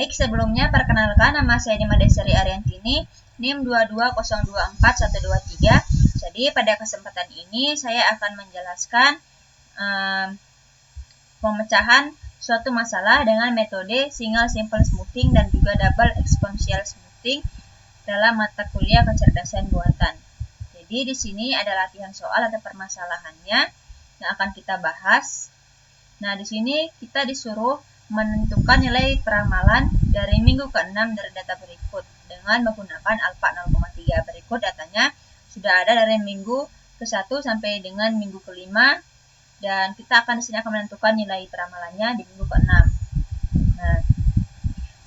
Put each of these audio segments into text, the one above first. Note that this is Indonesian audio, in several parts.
Baik, sebelumnya perkenalkan, nama saya Dima Desari Ariantini, NIM 220241123. Jadi pada kesempatan ini saya akan menjelaskan pemecahan suatu masalah dengan metode single simple smoothing dan juga double exponential smoothing dalam mata kuliah kecerdasan buatan. Jadi di sini ada latihan soal atau permasalahannya yang akan kita bahas. Nah, di sini kita disuruh menentukan nilai peramalan dari minggu ke-6 dari data berikut dengan menggunakan alfa 0,3. Berikut datanya sudah ada dari minggu ke-1 sampai dengan minggu ke-5, dan kita akan di sini akan menentukan nilai peramalannya di minggu ke-6. Nah,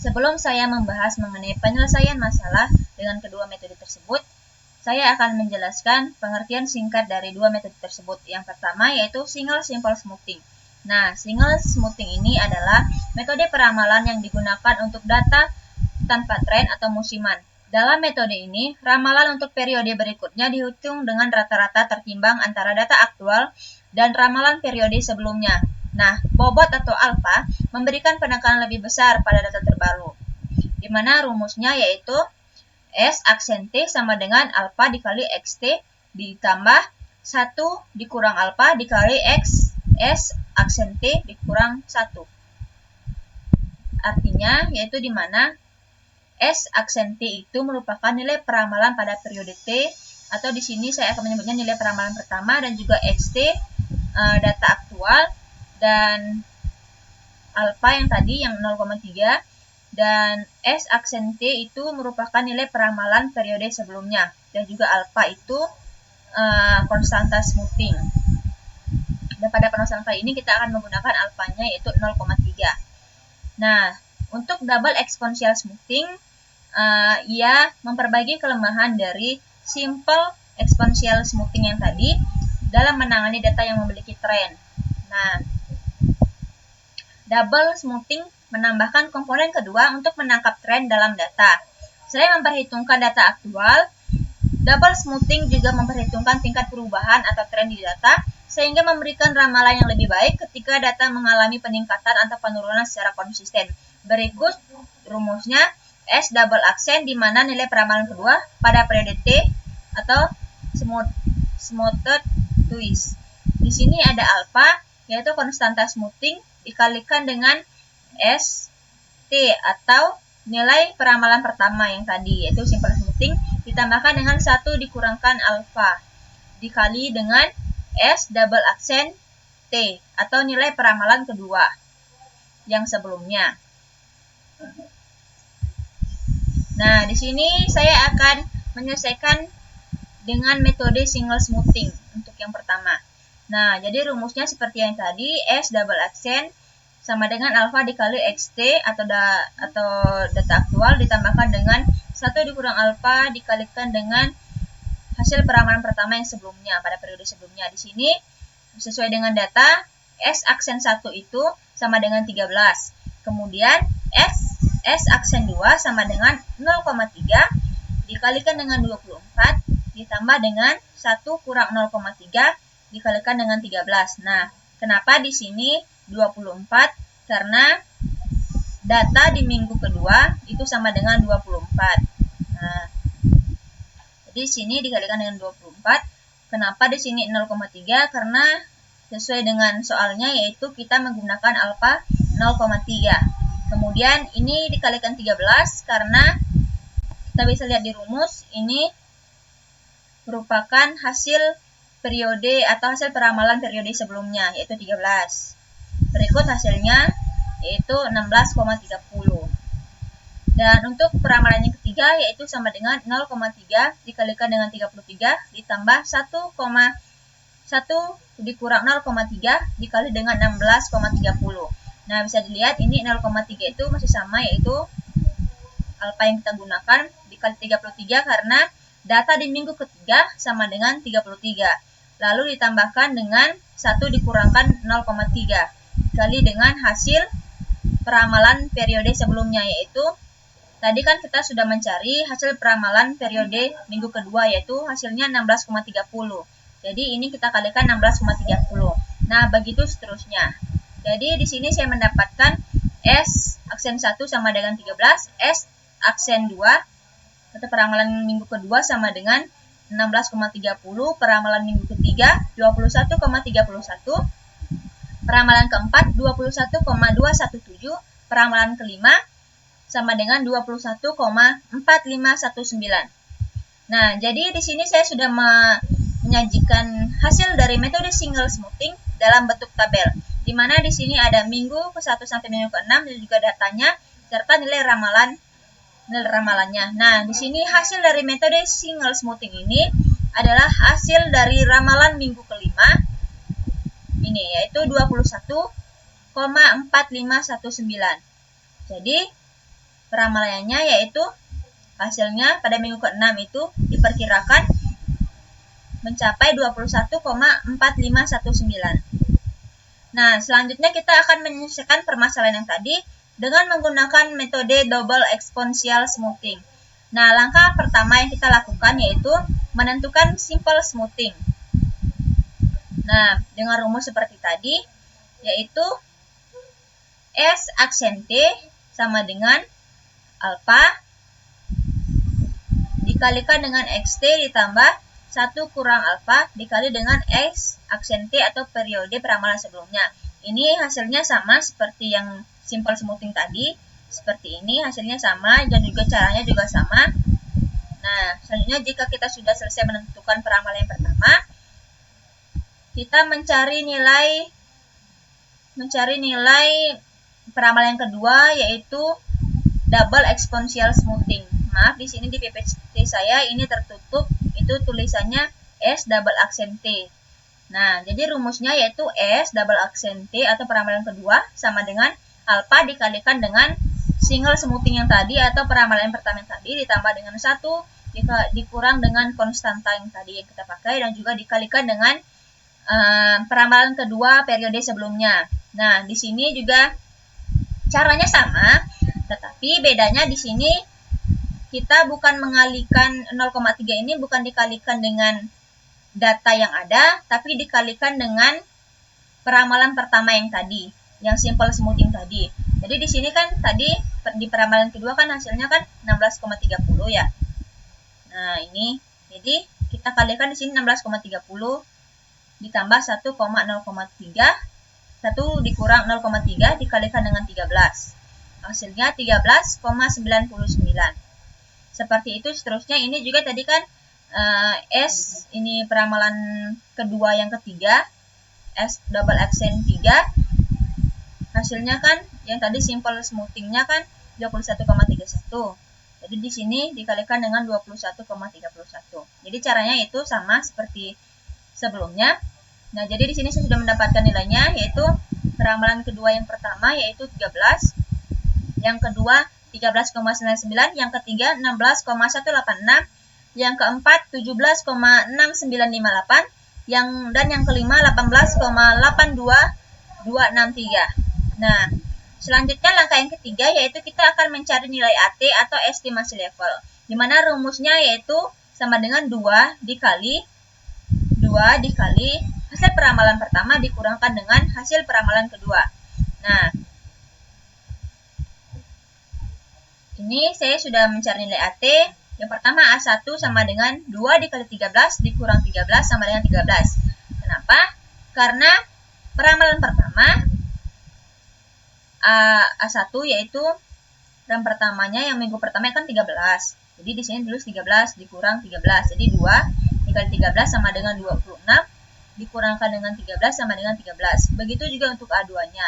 sebelum saya membahas mengenai penyelesaian masalah dengan kedua metode tersebut, saya akan menjelaskan pengertian singkat dari dua metode tersebut. Yang pertama yaitu single simple smoothing. Nah, single smoothing ini adalah metode peramalan yang digunakan untuk data tanpa tren atau musiman. Dalam metode ini, ramalan untuk periode berikutnya dihitung dengan rata-rata tertimbang antara data aktual dan ramalan periode sebelumnya. Nah, bobot atau alfa memberikan penekanan lebih besar pada data terbaru, di mana rumusnya yaitu S aksen T sama dengan alfa dikali XT ditambah 1 dikurang alfa dikali X S aksen T dikurang 1. Artinya, yaitu di mana S aksen T itu merupakan nilai peramalan pada periode T, atau di sini saya akan menyebutnya nilai peramalan pertama, dan juga XT data aktual, dan alfa yang tadi yang 0,3, dan S aksen T itu merupakan nilai peramalan periode sebelumnya, dan juga alfa itu konstanta smoothing. Dan pada penulisan kali ini kita akan menggunakan alfanya yaitu 0,3. Nah, untuk double exponential smoothing, ia memperbaiki kelemahan dari simple exponential smoothing yang tadi dalam menangani data yang memiliki tren. Nah, double smoothing menambahkan komponen kedua untuk menangkap tren dalam data. Selain memperhitungkan data aktual, double smoothing juga memperhitungkan tingkat perubahan atau tren di data, sehingga memberikan ramalan yang lebih baik ketika data mengalami peningkatan atau penurunan secara konsisten. Berikut rumusnya S double aksen, di mana nilai peramalan kedua pada periode T atau smoothed twist. Di sini ada alfa, yaitu konstanta smoothing, dikalikan dengan S T atau nilai peramalan pertama yang tadi, yaitu simple smoothing, ditambahkan dengan 1 dikurangkan alfa dikali dengan S double aksen T atau nilai peramalan kedua yang sebelumnya. Nah, di sini saya akan menyelesaikan dengan metode single smoothing untuk yang pertama. Nah, jadi rumusnya seperti yang tadi, S double aksen sama dengan alfa dikali XT atau data aktual ditambahkan dengan 1 dikurang alfa dikalikan dengan hasil peramalan pertama yang sebelumnya pada periode sebelumnya. Di sini sesuai dengan data S aksen 1 itu sama dengan 13. Kemudian S aksen 2 sama dengan 0,3 dikalikan dengan 24 ditambah dengan 1 kurang 0,3 dikalikan dengan 13. Nah, kenapa di sini 24? Karena data di minggu kedua itu sama dengan 24. Nah, di sini dikalikan dengan 24. Kenapa di sini 0,3? Karena sesuai dengan soalnya yaitu kita menggunakan alfa 0,3. Kemudian ini dikalikan 13 karena kita bisa lihat di rumus ini merupakan hasil periode atau hasil peramalan periode sebelumnya yaitu 13. Berikut hasilnya yaitu 16,30. Dan untuk peramalan yang ketiga yaitu sama dengan 0,3 dikalikan dengan 33 ditambah 1,1 dikurang 0,3 dikali dengan 16,30. Nah, bisa dilihat ini 0,3 itu masih sama, yaitu alfa yang kita gunakan dikali 33 karena data di minggu ketiga sama dengan 33. Lalu ditambahkan dengan 1 dikurangkan 0,3 dikali dengan hasil peramalan periode sebelumnya, yaitu tadi kan kita sudah mencari hasil peramalan periode minggu kedua, yaitu hasilnya 16,30. Jadi ini kita kalikan 16,30. Nah, begitu seterusnya. Jadi di sini saya mendapatkan S aksen 1 sama dengan 13, S aksen 2 atau peramalan minggu kedua sama dengan 16,30, peramalan minggu ketiga 21,31, peramalan keempat 21,217, peramalan kelima sama dengan 21,4519. Nah, jadi di sini saya sudah menyajikan hasil dari metode single smoothing dalam bentuk tabel, di mana di sini ada minggu ke-1 sampai minggu ke-6 dan juga datanya serta nilai ramalannya. Nah, di sini hasil dari metode single smoothing ini adalah hasil dari ramalan minggu kelima ini, yaitu 21,4519. Jadi peramalannya yaitu hasilnya pada minggu ke-6 itu diperkirakan mencapai 21,4519. Nah, selanjutnya kita akan menyelesaikan permasalahan yang tadi dengan menggunakan metode double exponential smoothing. Nah, langkah pertama yang kita lakukan yaitu menentukan simple smoothing. Nah, dengan rumus seperti tadi, yaitu S aksen T sama dengan alpha dikalikan dengan XT ditambah 1 kurang alpha dikali dengan X aksen T atau periode peramalan sebelumnya. Ini hasilnya sama seperti yang simple smoothing tadi, seperti ini hasilnya sama dan juga caranya juga sama. Nah, selanjutnya jika kita sudah selesai menentukan peramalan yang pertama, kita mencari nilai peramalan yang kedua yaitu double exponential smoothing. Maaf, di sini di PPT saya ini tertutup, itu tulisannya S double aksen T. Nah, jadi rumusnya yaitu S double aksen T atau peramalan kedua sama dengan alpha dikalikan dengan single smoothing yang tadi atau peramalan yang pertama yang tadi ditambah dengan 1 dikurang dengan konstanta yang tadi yang kita pakai dan juga dikalikan dengan peramalan kedua periode sebelumnya. Nah, di sini juga caranya sama, tetapi bedanya di sini kita bukan mengalihkan 0,3 ini bukan dikalikan dengan data yang ada, tapi dikalikan dengan peramalan pertama yang tadi, yang simple smoothing tadi. Jadi di sini kan tadi di peramalan kedua kan hasilnya kan 16,30 ya. Nah, ini jadi kita kalikan di sini 16,30 ditambah 1,0,3, 1 dikurang 0,3 dikalikan dengan 13. Hasilnya 13,99. Seperti itu seterusnya. Ini juga tadi kan S ini peramalan kedua yang ketiga, S double aksen 3. Hasilnya kan yang tadi simple smoothingnya kan 21,31. Jadi di sini dikalikan dengan 21,31. Jadi caranya itu sama seperti sebelumnya. Nah, jadi di sini saya sudah mendapatkan nilainya, yaitu peramalan kedua yang pertama yaitu 13, yang kedua 13,99, yang ketiga 16,186, yang keempat 17,6958, dan yang kelima 18,82263. Nah, selanjutnya langkah yang ketiga yaitu kita akan mencari nilai AT atau estimasi level, di mana rumusnya yaitu sama dengan 2 dikali hasil peramalan pertama dikurangkan dengan hasil peramalan kedua. Nah, ini saya sudah mencari nilai AT. Yang pertama A1 sama dengan 2 dikali 13 dikurang 13 sama dengan 13. Kenapa? Karena peramalan pertama A1 yaitu ram pertamanya yang minggu pertama kan 13. Jadi di sini tulis 13 dikurang 13. Jadi 2 dikali 13 sama dengan 26 dikurangkan dengan 13 sama dengan 13. Begitu juga untuk A2-nya.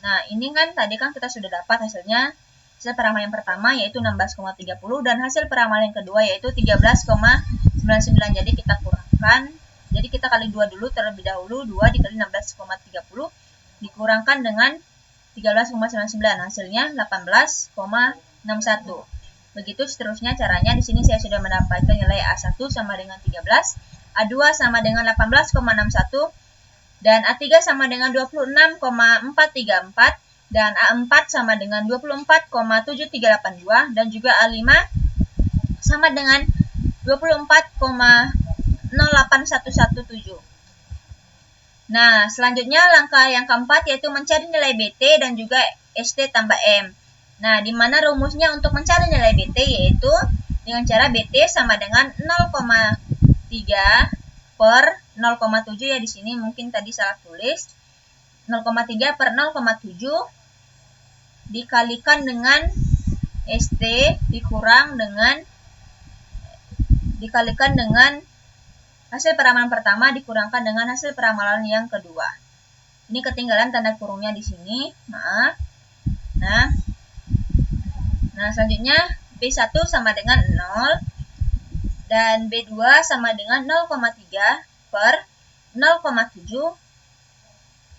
Nah, ini kan tadi kan kita sudah dapat hasilnya. Hasil peramalan yang pertama yaitu 16,30 dan hasil peramalan yang kedua yaitu 13,99. Jadi kita kurangkan. Jadi kita kali 2 dulu terlebih dahulu. 2 dikali 16,30 dikurangkan dengan 13,99. Hasilnya 18,61. Begitu seterusnya caranya. Di sini saya sudah mendapatkan nilai A1 sama dengan 13, A2 sama dengan 18,61, dan A3 sama dengan 26,434, dan A4 sama dengan 24,7382, dan juga A5 sama dengan 24,08117. Nah, selanjutnya langkah yang keempat yaitu mencari nilai BT dan juga ST tambah M. Nah, di mana rumusnya untuk mencari nilai BT yaitu dengan cara BT sama dengan 0,3 per 0,7 ya, di sini mungkin tadi salah tulis. 0,3 per 0,7 dikalikan dengan ST dikalikan dengan hasil peramalan pertama dikurangkan dengan hasil peramalan yang kedua. Ini ketinggalan tanda kurungnya di sini, maaf. Nah, selanjutnya B1 sama dengan 0 dan B2 sama dengan 0,3 per 0,7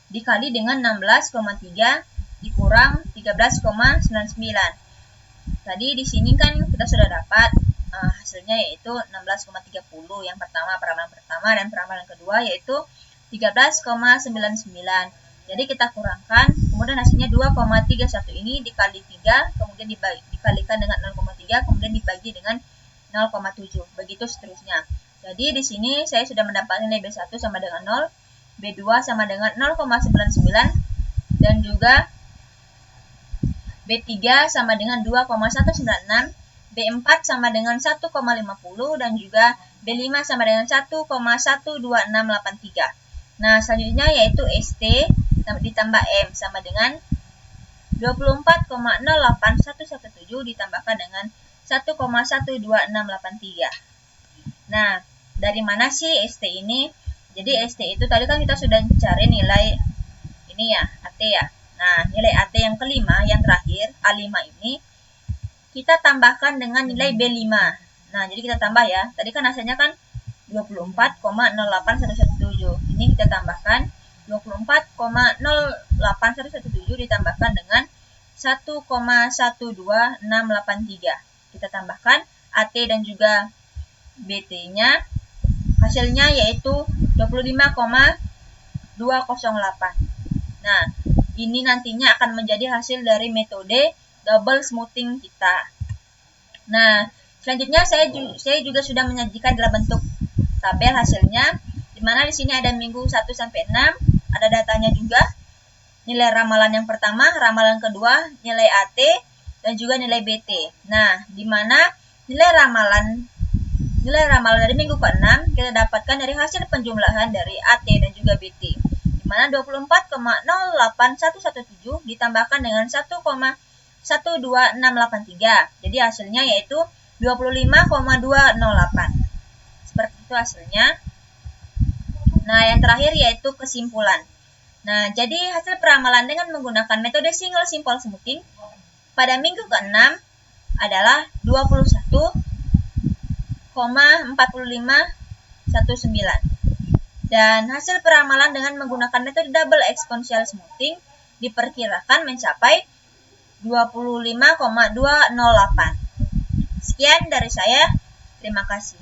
dikali dengan 16,3 dikurang 13,99. Tadi di sini kan kita sudah dapat hasilnya yaitu 16,30 yang pertama, peramalan pertama, dan peramalan kedua yaitu 13,99. Jadi kita kurangkan, kemudian hasilnya 2,31 ini dikali 3, kemudian dikalikan dengan 0,3, kemudian dibagi dengan 0,7. Begitu seterusnya. Jadi di sini saya sudah mendapatkan nilai B1 sama dengan 0, B2 sama dengan 0,99, dan juga B3 sama dengan 2,196, B4 sama dengan 1,50, dan juga B5 sama dengan 1,12683. Nah, selanjutnya yaitu ST ditambah M sama dengan 24,081117 ditambahkan dengan 1,12683. Nah, dari mana sih ST ini? Jadi ST itu tadi kan kita sudah cari nilai ini ya, AT ya. Nah, nilai AT yang kelima, yang terakhir, A5 ini, kita tambahkan dengan nilai B5. Nah, jadi kita tambah ya. Tadi kan hasilnya kan 24,08117. Ini kita tambahkan 24,08117 ditambahkan dengan 1,12683. Kita tambahkan AT dan juga BT-nya. Hasilnya yaitu 25,208. Nah, ini nantinya akan menjadi hasil dari metode double smoothing kita. Nah, selanjutnya saya juga sudah menyajikan dalam bentuk tabel hasilnya, di mana di sini ada minggu 1 sampai 6, ada datanya juga, nilai ramalan yang pertama, ramalan kedua, nilai AT, dan juga nilai BT. Nah, di mana nilai ramalan dari minggu ke-6 kita dapatkan dari hasil penjumlahan dari AT dan juga BT. Mana 24,08117 ditambahkan dengan 1,12683. Jadi hasilnya yaitu 25,208. Seperti itu hasilnya. Nah, yang terakhir yaitu kesimpulan. Nah, jadi hasil peramalan dengan menggunakan metode single simple smoothing pada minggu ke-6 adalah 21,4519. Dan hasil peramalan dengan menggunakan metode double exponential smoothing diperkirakan mencapai 25,208. Sekian dari saya. Terima kasih.